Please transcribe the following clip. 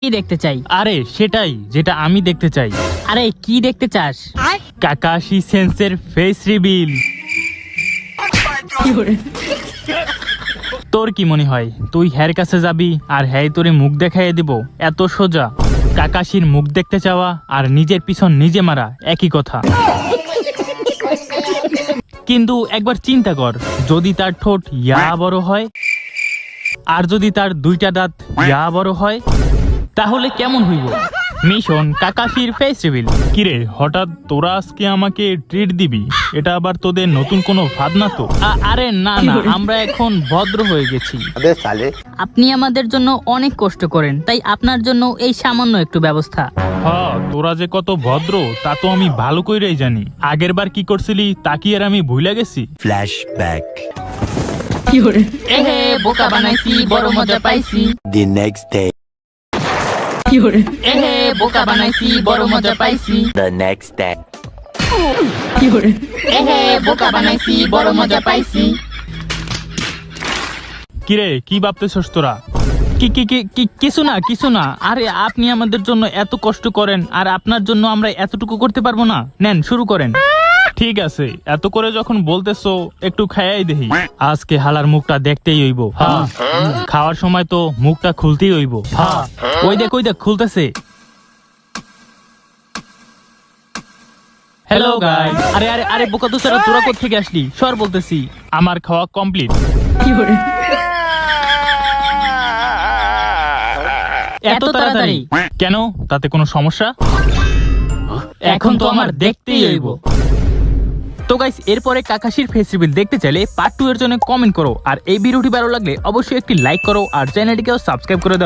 কি দেখতে চাই? আরে সেটাই যেটা আমি দেখতে চাই। আরে কি দেখতে চাস? কাকাশি সেন্সের ফেস রিভিল। তোর কি মনে হয় তুই হ্যার কাছে যাবি আর হ্যাঁ তোরে মুখ দেখাইয়ে দিব? এত সোজা? কাকাশির মুখ দেখতে চাওয়া আর নিজের পিছন নিজে মারা একই কথা। কিন্তু একবার চিন্তা কর, যদি তার ঠোঁট ইয়া বড় হয় আর যদি তার দুইটা দাঁত ইয়া বড় হয়, তাহলে কেমন হইব? মিশন কাকাশির ফেস রিভিল। কিরে হঠাৎ তোরা আজকে আমাকে ট্রিট দিবি? এটা আবার তোদের নতুন কোনো ফাঁদ না তো? আরে না না, আমরা এখন ভদ্র হয়ে গেছি। আপনি আমাদের জন্য অনেক কষ্ট করেন, তাই আপনার জন্য এই সামান্য একটু ব্যবস্থা। হ্যাঁ, তোরা যে কত ভদ্র তা তো আমি ভালো কইরাই জানি। আগের বার কি করছিলি তা কি আর আমি ভুলে গেছি? Flashback. এহে বোকা বানাইছি, বড় মজা পাইছি। The next day. এহে বোকা বানাইছি, বড় মজা পাইছি। The next day. এহে বোকা বানাইছি, বড় মজা পাইছি। কিরে কি ভাবতেছস তোরা? কিছু না। আরে আপনি আমাদের জন্য এত কষ্ট করেন আর আপনার জন্য আমরা এতটুকু করতে পারবো না? নেন শুরু করেন। ঠিক আছে, এত করে যখন বলতেছো একটু খাইয়াই দেখি। আজকে হালার মুখটা দেখতেই হইব। হ্যাঁ, খাওয়ার সময় তো মুখটা খুলতেই হইব। হ্যাঁ, ওই দেখ খুলতেছে। Hello guys. আরে আরে আরে বোকা দোস্তারা, তোরা কোথা থেকে আসলি? সর বলতেছি। আমার খাওয়া কমপ্লিট। এত তাড়াতাড়ি? কেন, তাতে কোনো সমস্যা? এখন তো আমার দেখতেই হইব। তো গাইস, এরপরে কাকাশির ফেস রিভিল দেখতে চাইলে পার্ট 2 এর জন্য কমেন্ট করো, আর এই ভিডিওটি ভালো লাগলে অবশ্যই একটি লাইক করো আর চ্যানেলটিকেও সাবস্ক্রাইব করে দাও।